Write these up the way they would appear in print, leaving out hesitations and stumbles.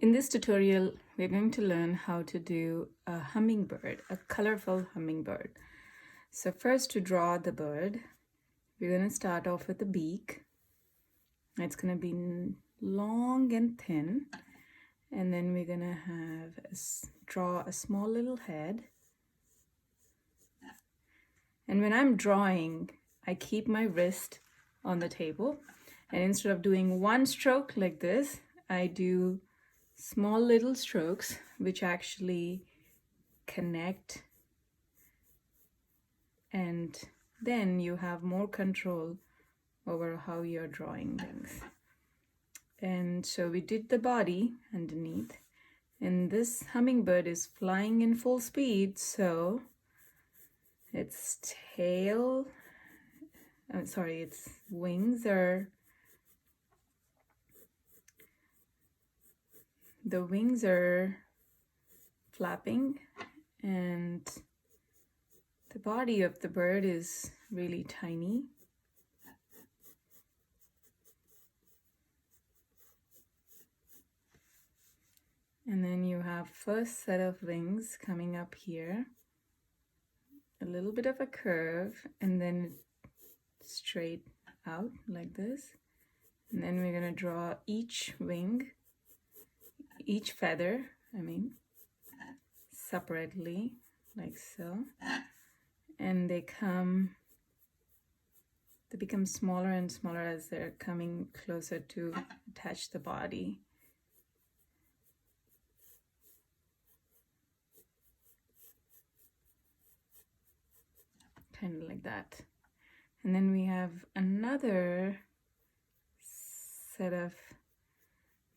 In this tutorial, we're going to learn how to do a hummingbird, a colorful hummingbird. So first, to draw the bird, we're going to start off with the beak. It's going to be long and thin. And then we're going to draw a small little head. And when I'm drawing, I keep my wrist on the table. And instead of doing one stroke like this, I do small little strokes which actually connect, and then you have more control over how you're drawing things. And so we did the body underneath, and this hummingbird is flying in full speed, so its its wings are the wings are flapping, and the body of the bird is really tiny. And then you have first set of wings coming up here, a little bit of a curve, and then straight out like this. And then we're going to draw each wing, each feather, separately, like so. And they become smaller and smaller as they're coming closer to attach the body. Kind of like that. And then we have another set of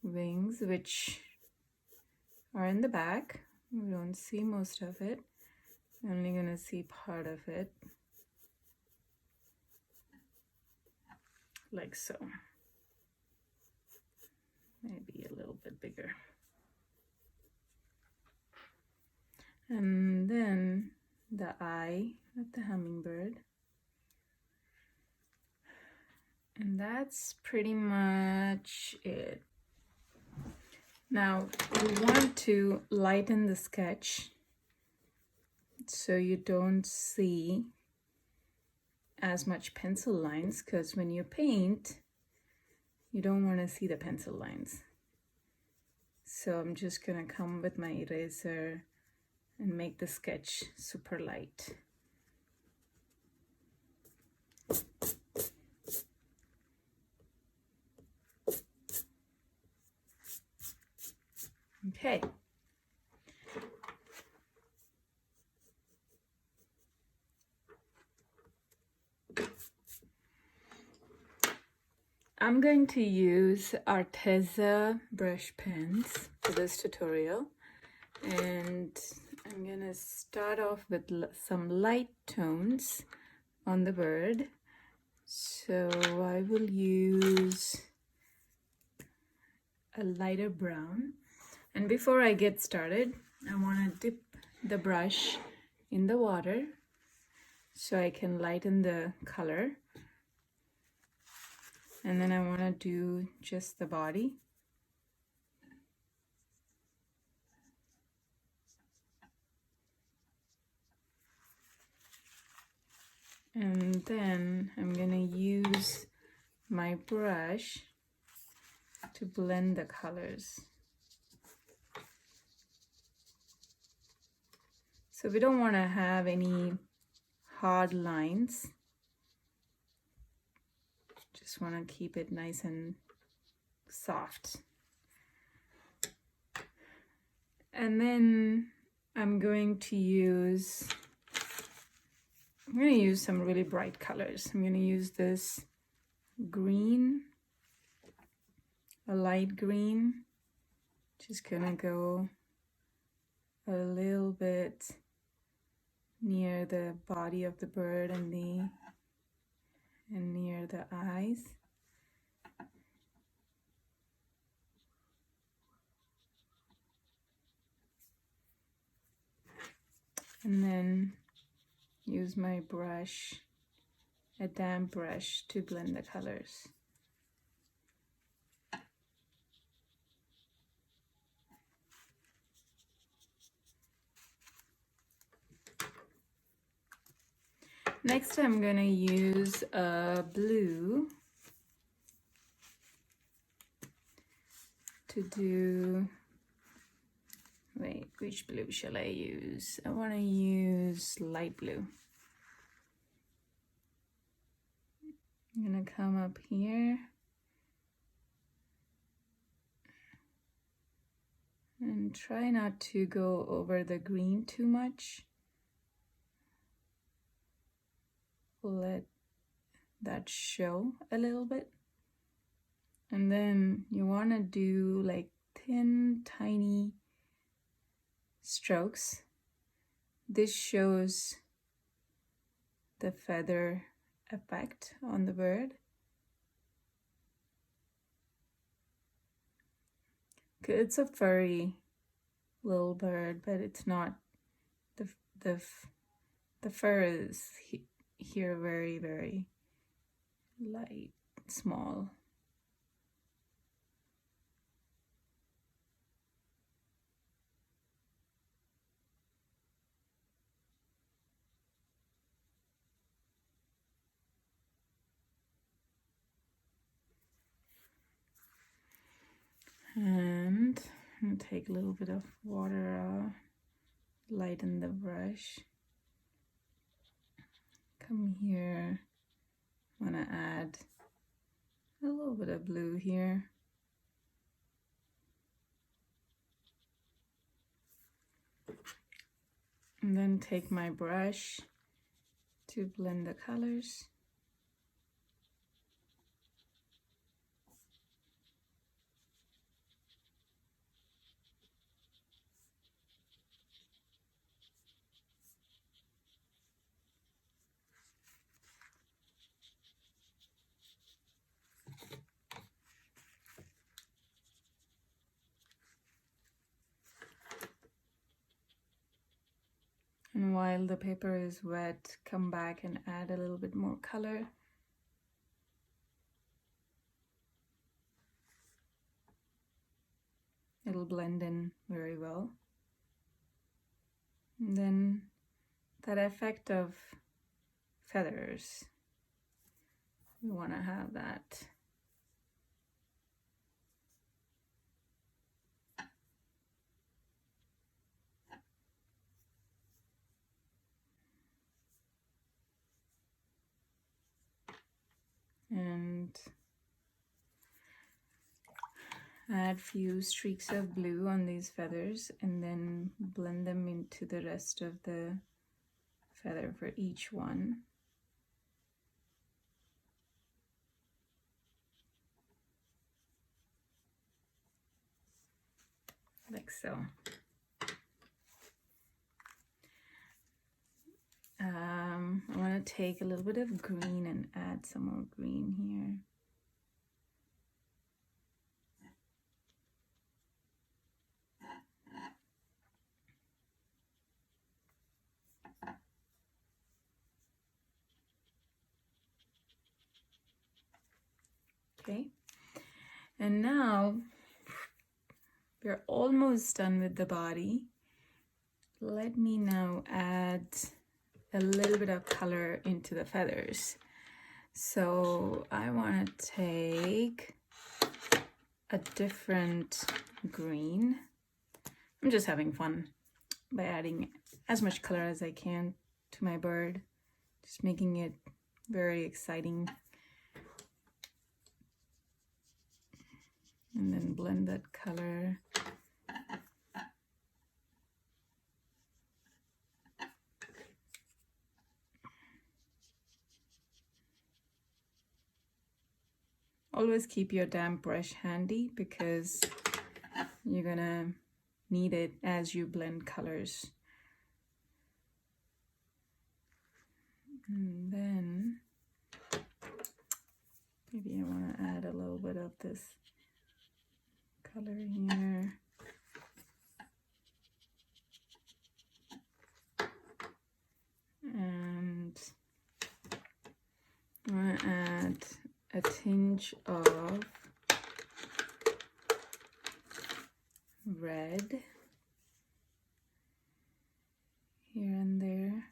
wings which are in the back. We don't see most of it. We're only going to see part of it, like so. Maybe a little bit bigger. And then the eye of the hummingbird. And that's pretty much it. Now, we want to lighten the sketch so you don't see as much pencil lines, because when you paint, you don't want to see the pencil lines. So I'm just going to come with my eraser and make the sketch super light. Okay. I'm going to use Arteza brush pens for this tutorial, and I'm going to start off with some light tones on the bird. So I will use a lighter brown. And before I get started, I want to dip the brush in the water so I can lighten the color. And then I want to do just the body. And then I'm going to use my brush to blend the colors. So we don't want to have any hard lines. Just want to keep it nice and soft. And then I'm going to use some really bright colors. I'm going to use this green, a light green. Just going to go a little bit near the body of the bird and near the eyes. And then use my brush, a damp brush, to blend the colors. Next, I'm gonna use a blue to do, wait, which blue shall I use? I wanna use light blue. I'm gonna come up here and try not to go over the green too much. Let that show a little bit. And then you want to do like thin, tiny strokes. This shows the feather effect on the bird. It's a furry little bird, but it's not, the fur is here very, very light, small. And I'm gonna take a little bit of water, lighten the brush. Come here, I wanna add a little bit of blue here. And then take my brush to blend the colors. And while the paper is wet, come back and add a little bit more color. It'll blend in very well. And then that effect of feathers, we want to have that. And add few streaks of blue on these feathers and then blend them into the rest of the feather for each one. Like so. I want to take a little bit of green and add some more green here. Okay, and now we're almost done with the body. Let me now add a little bit of color into the feathers. So I want to take a different green. I'm just having fun by adding as much color as I can to my bird, just making it very exciting. And then blend that color. Always keep your damp brush handy because you're gonna need it as you blend colors. And then maybe I want to add a little bit of this color here. And I'm going to add a tinge of red here and there.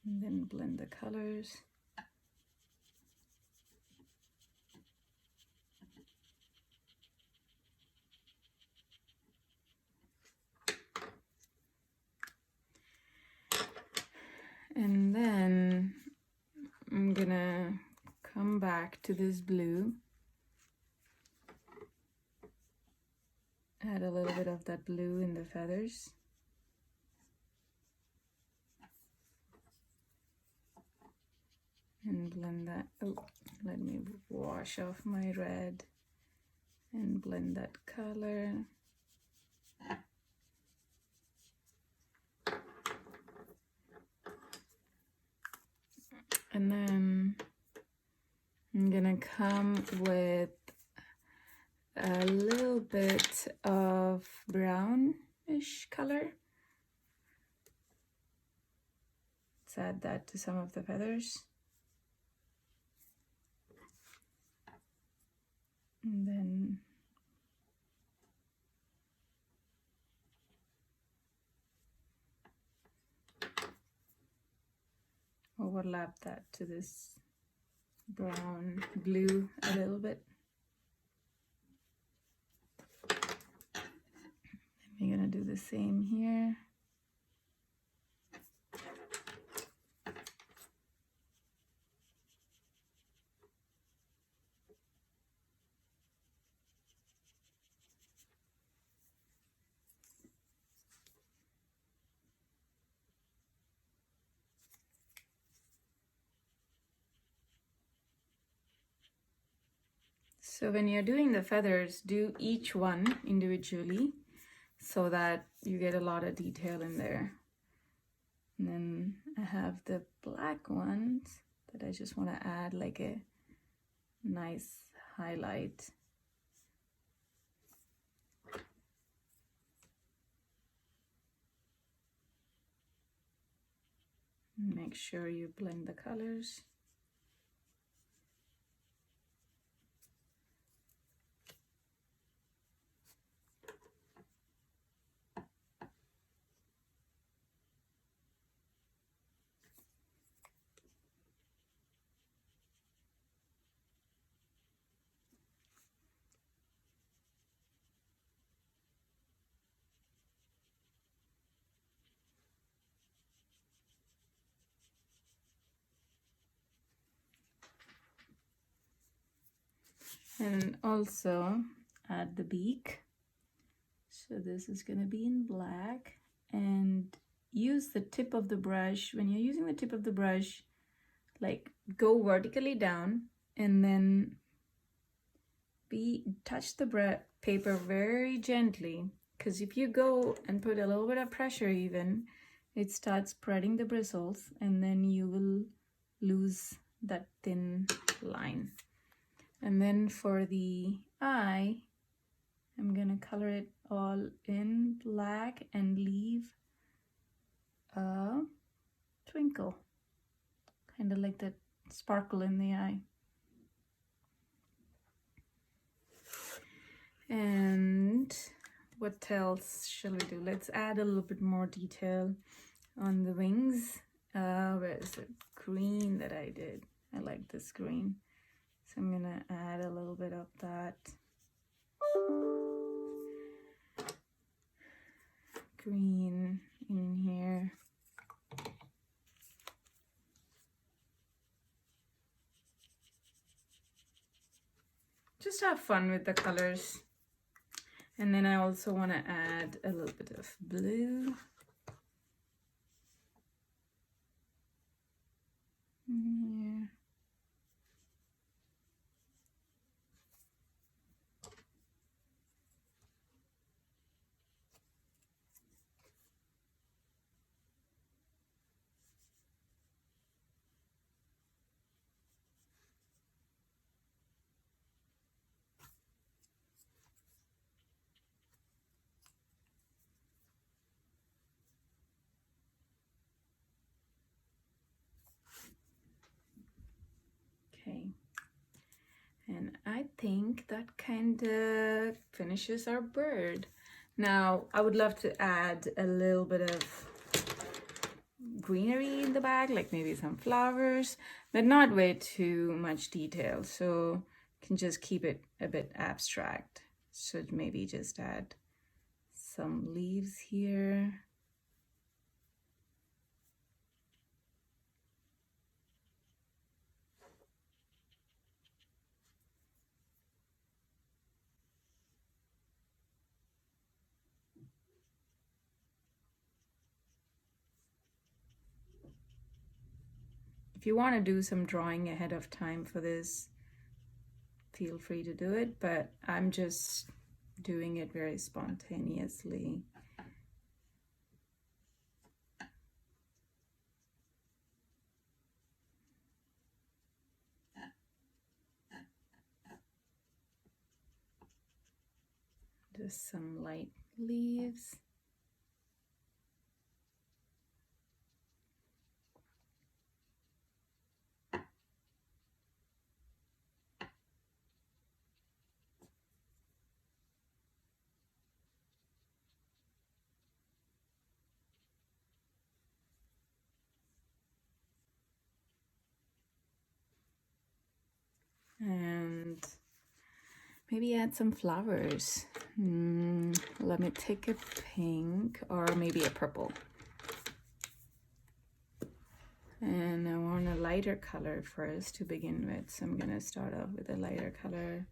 And then blend the colors. And then I'm gonna come back to this blue. Add a little bit of that blue in the feathers. And blend that. Oh, let me wash off my red and blend that color. And then I'm gonna come with a little bit of brownish color. Let's add that to some of the feathers. And then overlap that to this brown blue a little bit. And we're gonna do the same here. So when you're doing the feathers, do each one individually so that you get a lot of detail in there. And then I have the black ones that I just want to add like a nice highlight. Make sure you blend the colors. And also add the beak. So this is going to be in black, and use the tip of the brush. When you're using the tip of the brush, like go vertically down and then touch the paper very gently, because if you go and put a little bit of pressure even, it starts spreading the bristles and then you will lose that thin line. And then for the eye, I'm gonna color it all in black and leave a twinkle, kind of like that sparkle in the eye. And what else shall we do? Let's add a little bit more detail on the wings. Where is it? Green that I did. I like this green. So I'm gonna add a little bit of that green in here. Just have fun with the colors. And then I also want to add a little bit of blue. Here. Okay, and I think that kind of finishes our bird. Now I would love to add a little bit of greenery in the back, like maybe some flowers, but not way too much detail. So you can just keep it a bit abstract. So maybe just add some leaves here. If you want to do some drawing ahead of time for this, feel free to do it, but I'm just doing it very spontaneously. Just some light leaves. And maybe add some flowers. Let me take a pink or maybe a purple. And I want a lighter color first to begin with. So I'm gonna start off with a lighter color.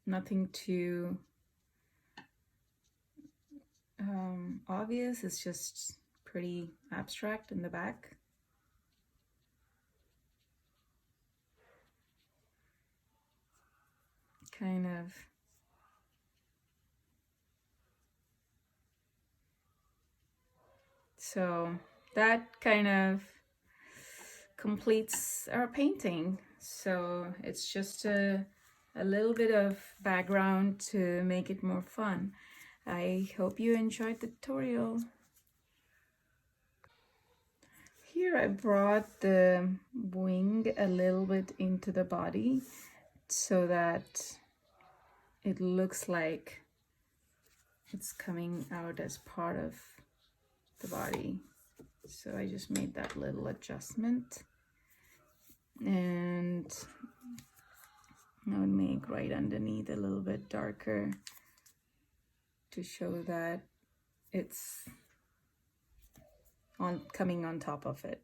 Nothing too obvious, it's just pretty abstract in the back. Kind of so that kind of completes our painting. So it's just a little bit of background to make it more fun. I hope you enjoyed the tutorial. Here I brought the wing a little bit into the body so that it looks like it's coming out as part of the body. So I just made that little adjustment, and I would make right underneath a little bit darker to show that it's coming on top of it.